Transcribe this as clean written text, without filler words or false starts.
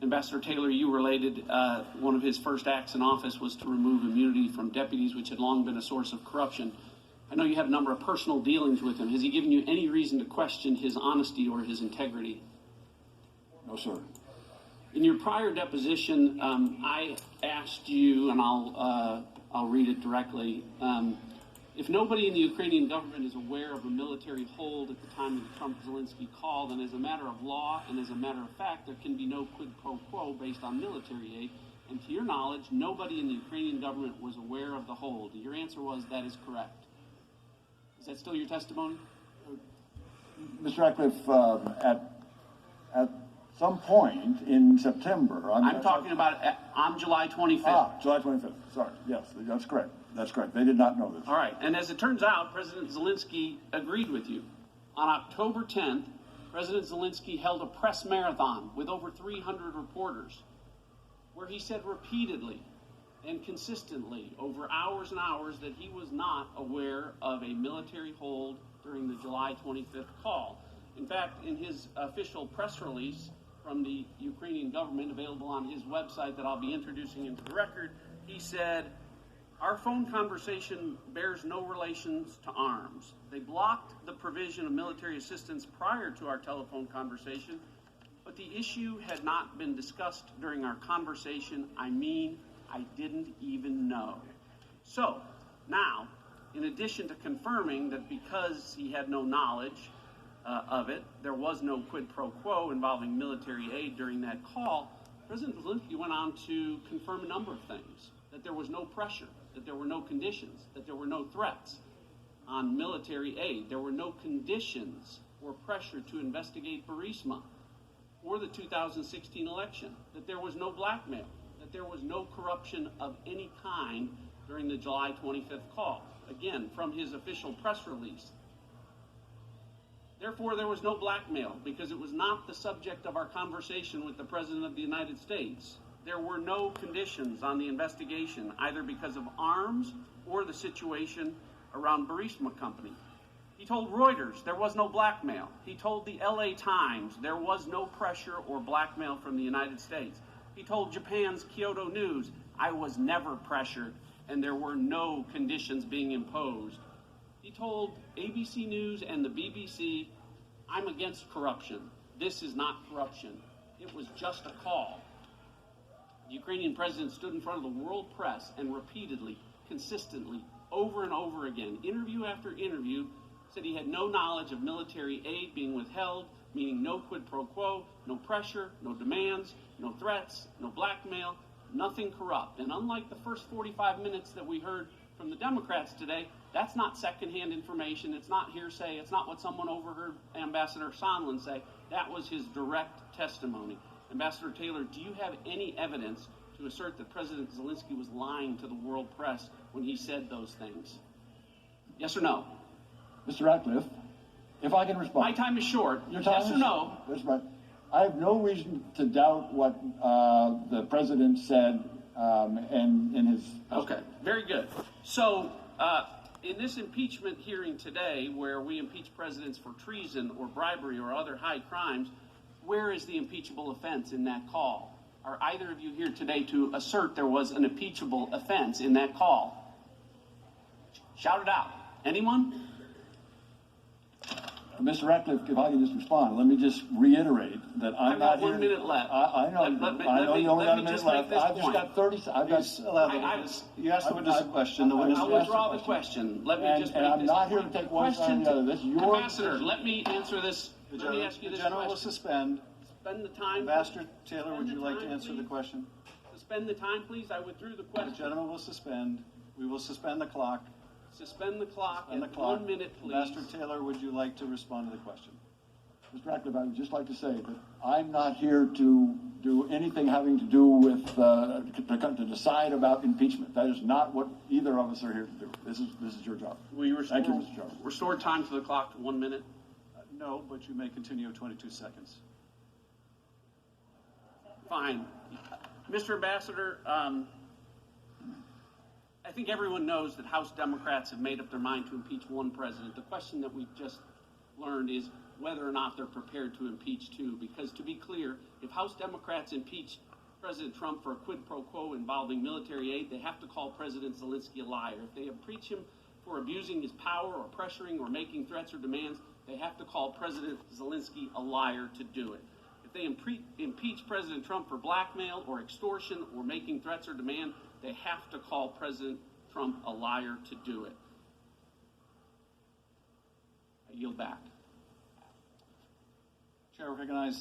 Ambassador Taylor, you related one of his first acts in office was to remove immunity from deputies, which had long been a source of corruption. I know you had a number of personal dealings with him. Has he given you any reason to question his honesty or his integrity? No, sir. In your prior deposition, I asked you, and I'll read it directly. If nobody in the Ukrainian government is aware of a military hold at the time of the Trump-Zelensky call, then as a matter of law and as a matter of fact, there can be no quid pro quo based on military aid. And to your knowledge, nobody in the Ukrainian government was aware of the hold. Your answer was that is correct. Is that still your testimony? Mr. Ratcliffe, at some point in September... I'm talking about on July 25th. Ah, July 25th. Sorry. Yes, that's correct. That's correct. They did not know this. All right. And as it turns out, President Zelensky agreed with you. On October 10th, President Zelensky held a press marathon with over 300 reporters where he said repeatedly and consistently over hours and hours that he was not aware of a military hold during the July 25th call. In fact, in his official press release from the Ukrainian government available on his website that I'll be introducing into the record, he said, "Our phone conversation bears no relations to arms. They blocked the provision of military assistance prior to our telephone conversation, but the issue had not been discussed during our conversation. I mean, I didn't even know." So, now, in addition to confirming that because he had no knowledge of it, there was no quid pro quo involving military aid during that call, President Zelensky went on to confirm a number of things. That there was no pressure, that there were no conditions, that there were no threats on military aid. There were no conditions or pressure to investigate Burisma or the 2016 election, that there was no blackmail, that there was no corruption of any kind during the July 25th call. Again, from his official press release. Therefore, there was no blackmail because it was not the subject of our conversation with the President of the United States. There were no conditions on the investigation, either because of arms or the situation around Burisma Company. He told Reuters there was no blackmail. He told the LA Times there was no pressure or blackmail from the United States. He told Japan's Kyodo News, "I was never pressured and there were no conditions being imposed." He told ABC News and the BBC, "I'm against corruption. This is not corruption. It was just a call." The Ukrainian president stood in front of the world press and repeatedly, consistently, over and over again, interview after interview, said he had no knowledge of military aid being withheld, meaning no quid pro quo, no pressure, no demands, no threats, no blackmail, nothing corrupt. And unlike the first 45 minutes that we heard from the Democrats today, that's not secondhand information. It's not hearsay. It's not what someone overheard Ambassador Sondland say. That was his direct testimony. Ambassador Taylor, do you have any evidence to assert that President Zelensky was lying to the world press when he said those things? Yes or no? Mr. Ratcliffe, if I can respond. My time is short. Your time yes is or no? That's right. I have no reason to doubt what the president said and in his... Okay, very good. So, in this impeachment hearing today, where we impeach presidents for treason or bribery or other high crimes, where is the impeachable offense in that call? Are either of you here today to assert there was an impeachable offense in that call? Shout it out. Anyone? Mr. Ratcliffe, if I can just respond, let me just reiterate that I'm not here... I've got 1 minute left. I know. I know you only got a minute left. I've just got 30 seconds. You asked the witness a question. I'll withdraw the question. Let me just make this I'm not here to take one side or the other. This is your... Ambassador, let me answer this. Let me ask you this question. The general will suspend. Suspend the time. Ambassador Taylor, would you like to answer the question? Suspend the time, please. I withdrew the question. The gentleman will suspend. We will suspend the clock. Suspend the clock Suspend the at clock. 1 minute, please. Ambassador Taylor, would you like to respond to the question? Mr. Ratcliffe, I would just like to say that I'm not here to do anything having to do with to decide about impeachment. That is not what either of us are here to do. This is your job. Will you restore, Thank you, Mr. Chairman. Restore time to the clock to 1 minute. No, but you may continue 22 seconds. Fine. Mr. Ambassador, I think everyone knows that House Democrats have made up their mind to impeach one president. The question that we've just learned is, whether or not they're prepared to impeach too. Because to be clear, if House Democrats impeach President Trump for a quid pro quo involving military aid, they have to call President Zelensky a liar. If they impeach him for abusing his power or pressuring or making threats or demands, they have to call President Zelensky a liar to do it. If they impeach President Trump for blackmail or extortion or making threats or demand, they have to call President Trump a liar to do it. I yield back. Chair recognizes